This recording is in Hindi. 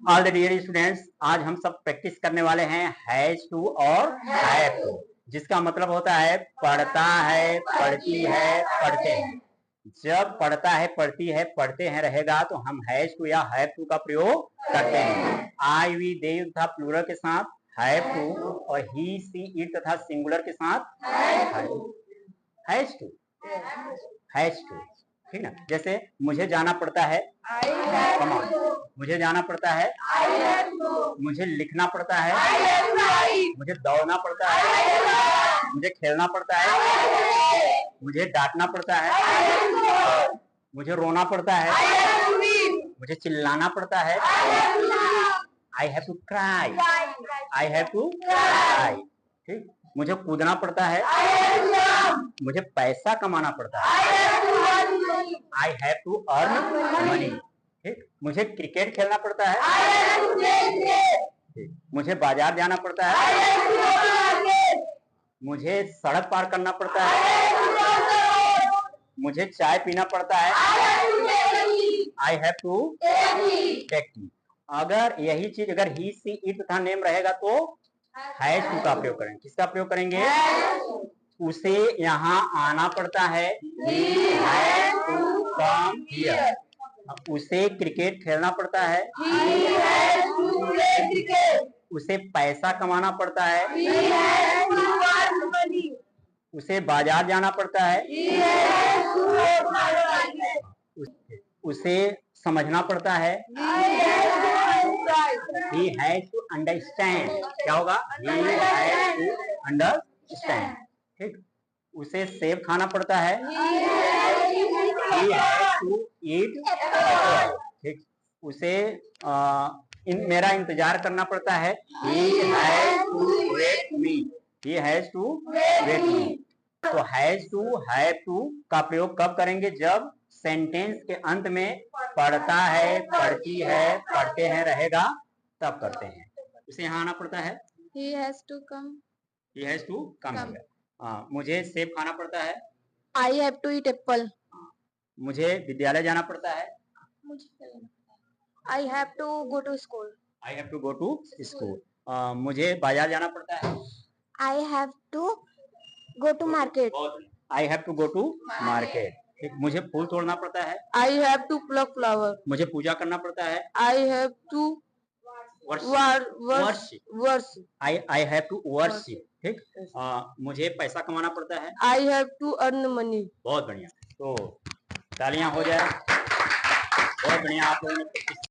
ऑल द डियर स्टूडेंट्स, आज हम सब प्रैक्टिस करने वाले हैं हैज टू और हैव टू, जिसका मतलब होता है पढ़ता है, पढ़ती है, पढ़ते हैं। जब पढ़ता है, पढ़ती है, पढ़ते हैं रहेगा तो हम हैज टू या हैव टू का प्रयोग करते हैं। आई, वी, दे तथा प्लूरल के साथ हैव टू और ही, सी, इट तथा सिंगुलर के साथ हैज टू। हैज टू, ठीक ना। जैसे मुझे जाना पड़ता है, मुझे जाना पड़ता है, मुझे लिखना पड़ता है, मुझे दौड़ना पड़ता है, मुझे खेलना पड़ता है, मुझे डांटना पड़ता है, मुझे रोना पड़ता है, मुझे चिल्लाना पड़ता है। I have to cry, I have to cry, ठीक। मुझे कूदना पड़ता है, मुझे पैसा कमाना पड़ता है, I have to earn money, ठीक। मुझे क्रिकेट खेलना पड़ता है, मुझे बाजार जाना पड़ता है, मुझे सड़क पार करना पड़ता है, मुझे चाय पीना पड़ता है, I have to take tea. अगर यही चीज अगर ही, सी, इट तथा नेम रहेगा तो हैज टू का प्रयोग करेंगे। किसका प्रयोग करेंगे? उसे यहाँ आना पड़ता है, he has to come here। उसे क्रिकेट खेलना पड़ता है, he has to play cricket। उसे पैसा कमाना पड़ता है, he has to earn money। उसे बाजार जाना पड़ता है, he has to go to market। उसे समझना पड़ता है, he has to understand। क्या होगा? he has to understand, ठीक। उसे सेब खाना पड़ता है, he has to eat, ठीक। उसे मेरा इंतजार करना पड़ता है, he has to wait me, he has to wait me। तो हैज टू, हैव टू का प्रयोग कब करेंगे? जब सेंटेंस के अंत में पढ़ता है, पढ़ती है, पढ़ते हैं रहेगा तब करते हैं। उसे यहाँ आना पड़ता है, he has to come, he has to come। मुझे सेब खाना पड़ता है, I have to eat apple। मुझे विद्यालय जाना पड़ता है, I have to go to school। I have to go to school। मुझे बाजार जाना पड़ता है, I have to go to market। I have to go to market, ठीक। मुझे फूल तोड़ना पड़ता है, I have to pluck flower। मुझे पूजा करना पड़ता है, I have to worship। I have to worship, ठीक। मुझे पैसा कमाना पड़ता है, I have to earn money। बहुत बढ़िया। तो तालियां हो जाए, बहुत बढ़िया आप लोगों ने